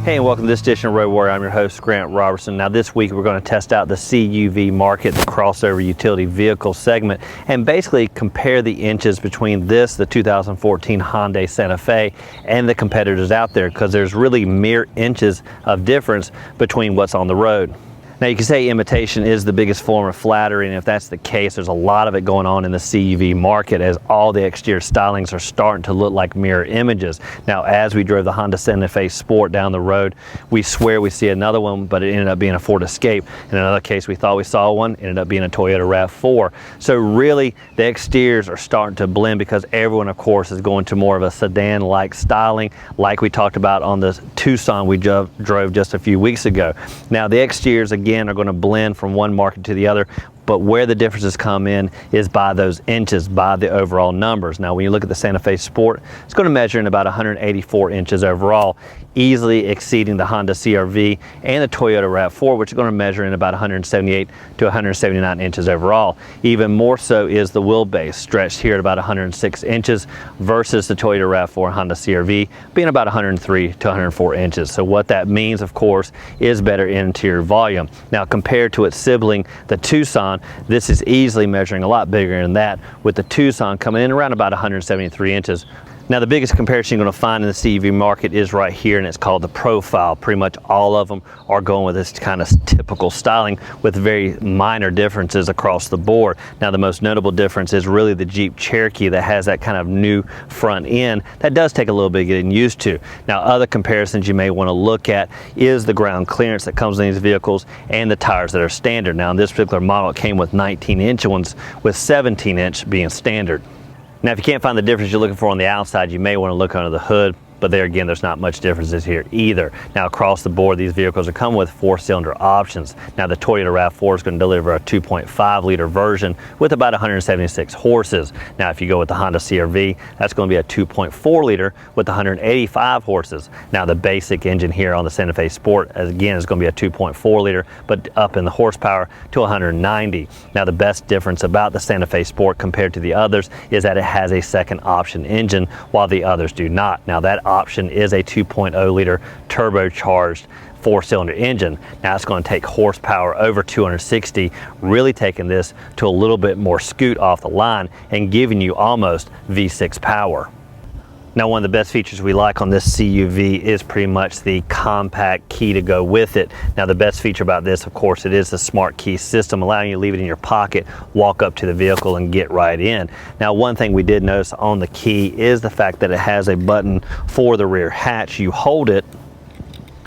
Hey, and welcome to this edition of Road Warrior. I'm your host, Grant Roberson. Now this week we're going to test out the CUV market, the crossover utility vehicle segment, and basically compare the inches between this, the 2014 Hyundai Santa Fe, and the competitors out there, because there's really mere inches of difference between what's on the road. Now you can say imitation is the biggest form of flattery, and if that's the case, there's a lot of it going on in the CUV market as all the exterior stylings are starting to look like mirror images. Now as we drove the Hyundai Santa Fe Sport down the road, we swear we see another one, but it ended up being a Ford Escape. In another case we thought we saw one, ended up being a Toyota RAV4. So really the exteriors are starting to blend because everyone of course is going to more of a sedan-like styling like we talked about on the Tucson we drove just a few weeks ago. Now the exteriors again are going to blend from one market to the other, but where the differences come in is by those inches, by the overall numbers. Now when you look at the Santa Fe Sport, it's going to measure in about 184 inches overall, easily exceeding the Honda CR-V and the Toyota RAV4, which is going to measure in about 178 to 179 inches overall. Even more so is the wheelbase, stretched here at about 106 inches versus the Toyota RAV4 and Honda CR-V being about 103 to 104 inches. So what that means, of course, is better interior volume. Now compared to its sibling, the Tucson, this is easily measuring a lot bigger than that, with the Tucson coming in around about 173 inches. Now the biggest comparison you're going to find in the CUV market is right here, and it's called the profile. Pretty much all of them are going with this kind of typical styling with very minor differences across the board. Now the most notable difference is really the Jeep Cherokee that has that kind of new front end that does take a little bit getting used to. Now other comparisons you may want to look at is the ground clearance that comes in these vehicles and the tires that are standard. Now in this particular model it came with 19-inch ones, with 17-inch being standard. Now if you can't find the difference you're looking for on the outside, you may want to look under the hood, but there again there's not much differences here either. Now across the board these vehicles are coming with 4-cylinder options. Now the Toyota RAV4 is going to deliver a 2.5 liter version with about 176 horses. Now if you go with the Honda CR-V, that's going to be a 2.4 liter with 185 horses. Now the basic engine here on the Santa Fe Sport again is going to be a 2.4 liter, but up in the horsepower to 190. Now the best difference about the Santa Fe Sport compared to the others is that it has a second option engine while the others do not. Now that option is a 2.0 liter turbocharged 4-cylinder engine. Now it's going to take horsepower over 260, really taking this to a little bit more scoot off the line and giving you almost V6 power. Now one of the best features we like on this CUV is pretty much the compact key to go with it. Now the best feature about this, of course, it is the smart key system, allowing you to leave it in your pocket, walk up to the vehicle and get right in. Now one thing we did notice on the key is the fact that it has a button for the rear hatch. You hold it,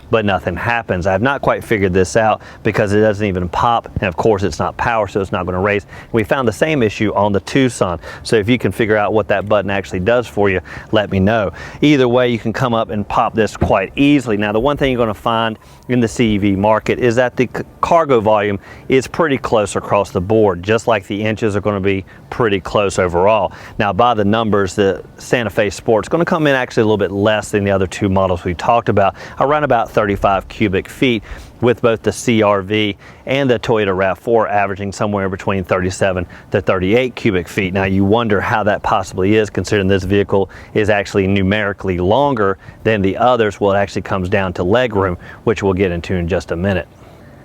but nothing happens. I have not quite figured this out because it doesn't even pop, and of course it's not power, so it's not going to raise. We found the same issue on the Tucson, so if you can figure out what that button actually does for you, let me know. Either way, you can come up and pop this quite easily. Now the one thing you're going to find in the CUV market is that the cargo volume is pretty close across the board, just like the inches are going to be pretty close overall. Now by the numbers, the Santa Fe Sport is going to come in actually a little bit less than the other two models we talked about, around about 35 cubic feet, with both the CR-V and the Toyota RAV4 averaging somewhere between 37 to 38 cubic feet. Now you wonder how that possibly is, considering this vehicle is actually numerically longer than the others. Well, it actually comes down to legroom, which we'll get into in just a minute.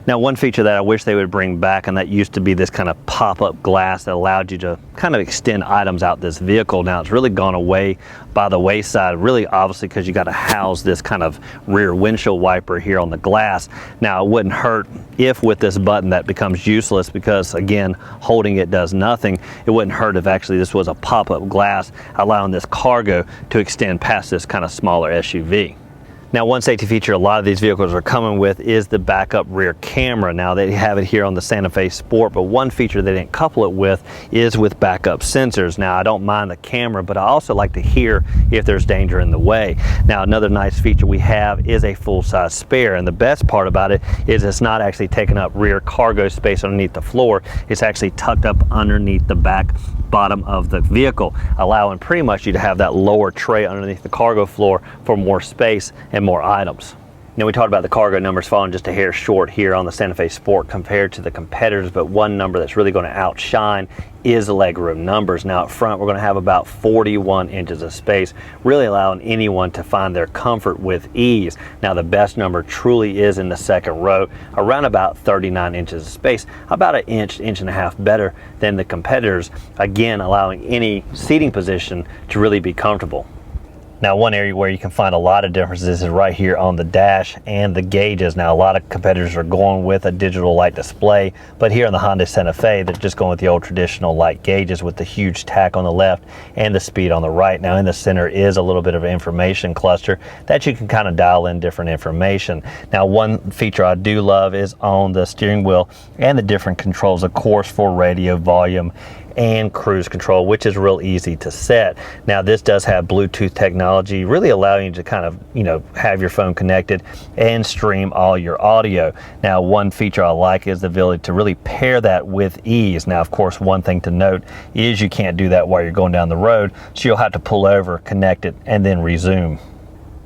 Now one feature that I wish they would bring back, and that used to be this kind of pop-up glass that allowed you to kind of extend items out this vehicle. Now it's really gone away by the wayside, really obviously because you got to house this kind of rear windshield wiper here on the glass. Now it wouldn't hurt if with this button that becomes useless because again holding it does nothing. It wouldn't hurt if actually this was a pop-up glass allowing this cargo to extend past this kind of smaller SUV. Now one safety feature a lot of these vehicles are coming with is the backup rear camera. Now they have it here on the Santa Fe Sport, but one feature they didn't couple it with is with backup sensors. Now I don't mind the camera, but I also like to hear if there's danger in the way. Now another nice feature we have is a full-size spare, and the best part about it is it's not actually taking up rear cargo space underneath the floor. It's actually tucked up underneath the back bottom of the vehicle, allowing pretty much you to have that lower tray underneath the cargo floor for more space and more items. Now, we talked about the cargo numbers falling just a hair short here on the Santa Fe Sport compared to the competitors, but one number that's really going to outshine is the legroom numbers. Now, up front, we're going to have about 41 inches of space, really allowing anyone to find their comfort with ease. Now, the best number truly is in the second row, around about 39 inches of space, about an inch and a half better than the competitors, again, allowing any seating position to really be comfortable. Now, one area where you can find a lot of differences is right here on the dash and the gauges. Now, a lot of competitors are going with a digital light display, but here on the Hyundai Santa Fe, they're just going with the old traditional light gauges with the huge tack on the left and the speed on the right. Now, in the center is a little bit of an information cluster that you can kind of dial in different information. Now, one feature I do love is on the steering wheel and the different controls, of course, for radio, volume, and cruise control, which is real easy to set. Now, this does have Bluetooth technology, really allowing you to kind of, have your phone connected and stream all your audio. Now, one feature I like is the ability to really pair that with ease. Now, of course, one thing to note is you can't do that while you're going down the road, so you'll have to pull over, connect it, and then resume.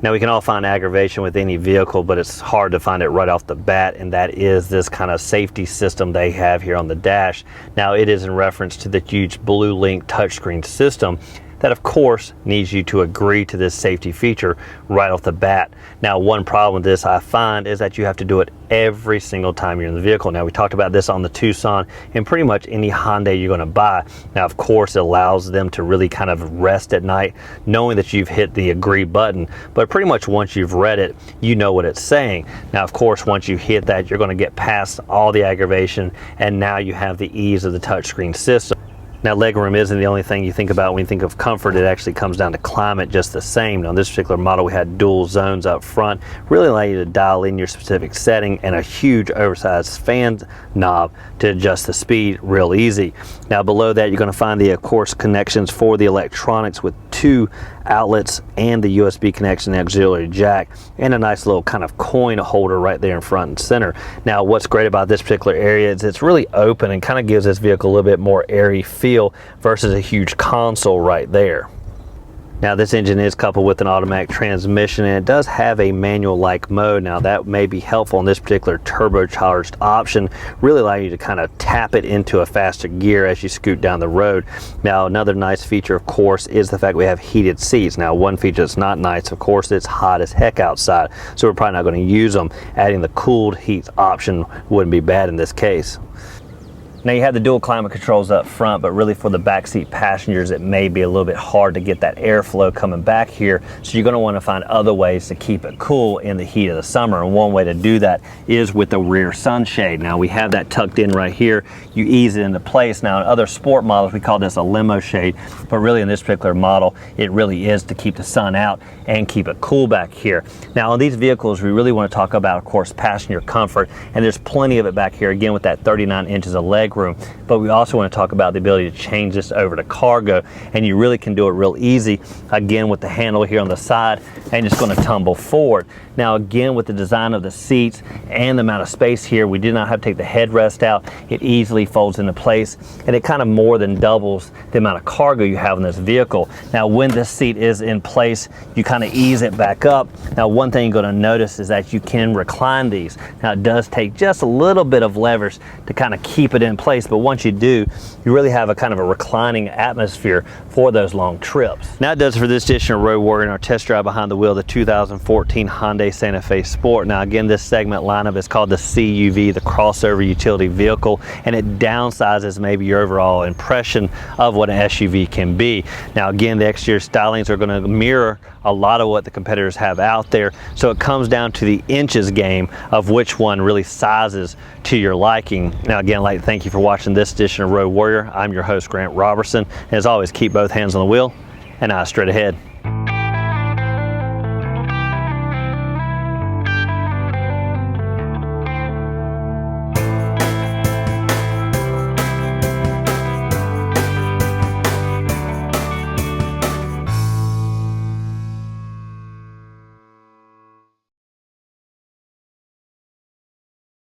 Now, we can all find aggravation with any vehicle, but it's hard to find it right off the bat, and that is this kind of safety system they have here on the dash. Now, it is in reference to the huge Blue Link touchscreen system that, of course, needs you to agree to this safety feature right off the bat. Now, one problem with this I find is that you have to do it every single time you're in the vehicle. Now, we talked about this on the Tucson and pretty much any Hyundai you're going to buy. Now, of course, it allows them to really kind of rest at night knowing that you've hit the agree button, but pretty much once you've read it, you know what it's saying. Now, of course, once you hit that, you're going to get past all the aggravation, and now you have the ease of the touchscreen system. Now, legroom isn't the only thing you think about when you think of comfort. It actually comes down to climate just the same. Now, on this particular model, we had dual zones up front, really allow you to dial in your specific setting, and a huge oversized fan knob to adjust the speed real easy. Now, below that, you're going to find the, of course, connections for the electronics with 2 outlets and the USB connection, the auxiliary jack, and a nice little kind of coin holder right there in front and center. Now, what's great about this particular area is it's really open and kind of gives this vehicle a little bit more airy feel versus a huge console right there. Now, this engine is coupled with an automatic transmission, and it does have a manual-like mode. Now, that may be helpful in this particular turbocharged option, really allow you to kind of tap it into a faster gear as you scoot down the road. Now, another nice feature, of course, is the fact we have heated seats. Now, one feature that's not nice, of course, it's hot as heck outside, so we're probably not going to use them. Adding the cooled heat option wouldn't be bad in this case. Now, you have the dual climate controls up front, but really for the backseat passengers, it may be a little bit hard to get that airflow coming back here. So you're going to want to find other ways to keep it cool in the heat of the summer. And one way to do that is with the rear sunshade. Now, we have that tucked in right here. You ease it into place. Now, in other sport models, we call this a limo shade, but really in this particular model, it really is to keep the sun out and keep it cool back here. Now, on these vehicles, we really want to talk about, of course, passenger comfort, and there's plenty of it back here, again, with that 39 inches of leg room, but we also want to talk about the ability to change this over to cargo, and you really can do it real easy, again, with the handle here on the side, and it's going to tumble forward. Now, again, with the design of the seats and the amount of space here, we did not have to take the headrest out. It easily folds into place, and it kind of more than doubles the amount of cargo you have in this vehicle. Now, when this seat is in place, you kind of ease it back up. Now, one thing you're going to notice is that you can recline these. Now, it does take just a little bit of levers to kind of keep it in place, but once you do, you really have a kind of a reclining atmosphere for those long trips. Now, it does it for this edition of Road Warrior and our test drive behind the wheel of the 2014 Hyundai Santa Fe Sport. Now, again, this segment lineup is called the CUV, the crossover utility vehicle, and it downsizes maybe your overall impression of what an SUV can be. Now, again, the exterior stylings are going to mirror a lot of what the competitors have out there, so it comes down to the inches game of which one really sizes to your liking. Now, again, I'd like to thank you for watching this edition of Road Warrior. I'm your host, Grant Roberson, and as always, keep both hands on the wheel and eyes straight ahead.